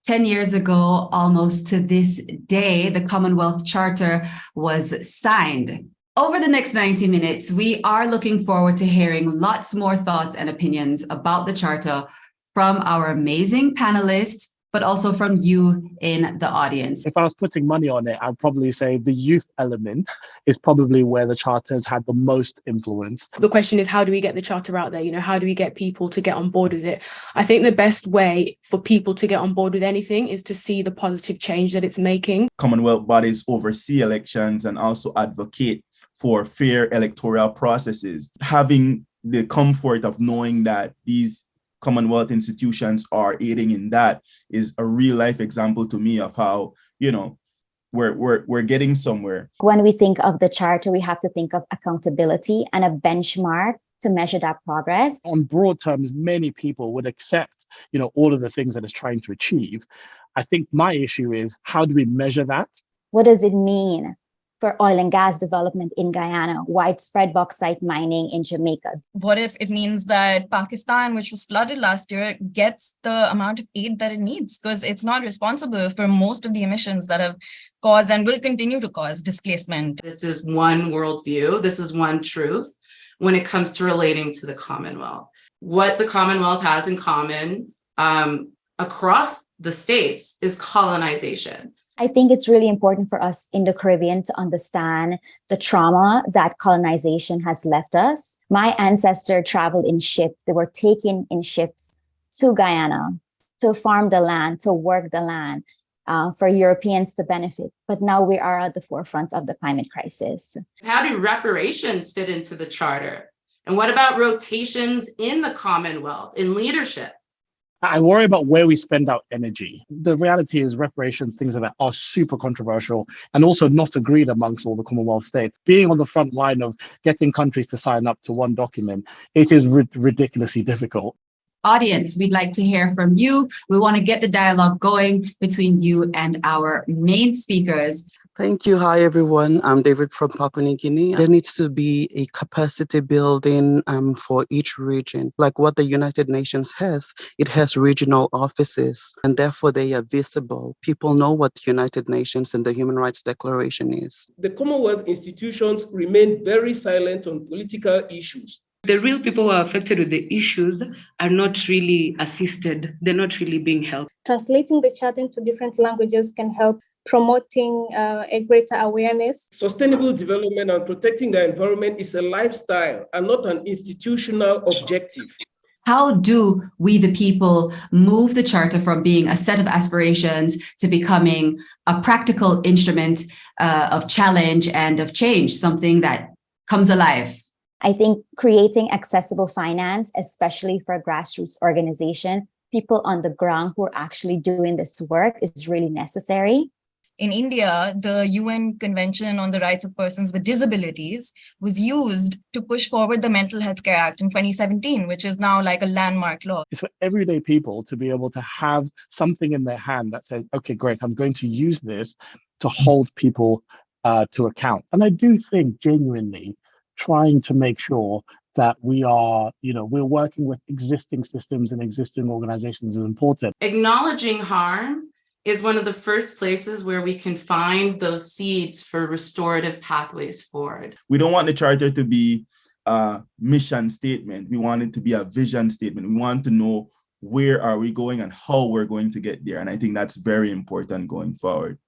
10 years ago, almost to this day, the Commonwealth Charter was signed. Over the next 90 minutes, we are looking forward to hearing lots more thoughts and opinions about the Charter from our amazing panelists, but also from you in the audience. If I was putting money on it, I'd probably say the youth element is probably where the Charter has had the most influence. The question is, how do we get the Charter out there? How do we get people to get on board with it? I think the best way for people to get on board with anything is to see the positive change that it's making. Commonwealth bodies oversee elections and also advocate for fair electoral processes. Having the comfort of knowing that these Commonwealth institutions are aiding in that is a real life example to me of how, we're getting somewhere. When we think of the Charter, we have to think of accountability and a benchmark to measure that progress. On broad terms, many people would accept, all of the things that it's trying to achieve. I think my issue is, how do we measure that? What does it mean for oil and gas development in Guyana, widespread bauxite mining in Jamaica? What if it means that Pakistan, which was flooded last year, gets the amount of aid that it needs? Because it's not responsible for most of the emissions that have caused and will continue to cause displacement. This is one worldview. This is one truth when it comes to relating to the Commonwealth. What the Commonwealth has in common across the states is colonization. I think it's really important for us in the Caribbean to understand the trauma that colonization has left us. My ancestors traveled in ships. They were taken in ships to Guyana to farm the land, to work the land, for Europeans to benefit. But now we are at the forefront of the climate crisis. How do reparations fit into the Charter? And what about rotations in the Commonwealth, in leadership? I worry about where we spend our energy. The reality is reparations, things like that, are super controversial and also not agreed amongst all the Commonwealth states. Being on the front line of getting countries to sign up to one document, it is ridiculously difficult. Audience, we'd like to hear from you. We want to get the dialogue going between you and our main speakers. Thank you. Hi, everyone. I'm David from Papua New Guinea. There needs to be a capacity building for each region. Like what the United Nations has, it has regional offices, and therefore they are visible. People know what the United Nations and the Human Rights Declaration is. The Commonwealth institutions remain very silent on political issues. The real people who are affected with the issues are not really assisted. They're not really being helped. Translating the Charter into different languages can help promoting a greater awareness. Sustainable development and protecting the environment is a lifestyle and not an institutional objective. How do we, the people, move the Charter from being a set of aspirations to becoming a practical instrument of challenge and of change, something that comes alive? I think creating accessible finance, especially for grassroots organizations, people on the ground who are actually doing this work, is really necessary. In India, the UN Convention on the Rights of Persons with Disabilities was used to push forward the Mental Health Care Act in 2017, which is now like a landmark law. It's for everyday people to be able to have something in their hand that says, okay, great, I'm going to use this to hold people to account. And I do think genuinely trying to make sure that we are, we're working with existing systems and existing organizations is important. Acknowledging harm is one of the first places where we can find those seeds for restorative pathways forward. We don't want the Charter to be a mission statement. We want it to be a vision statement. We want to know where are we going and how we're going to get there. And I think that's very important going forward.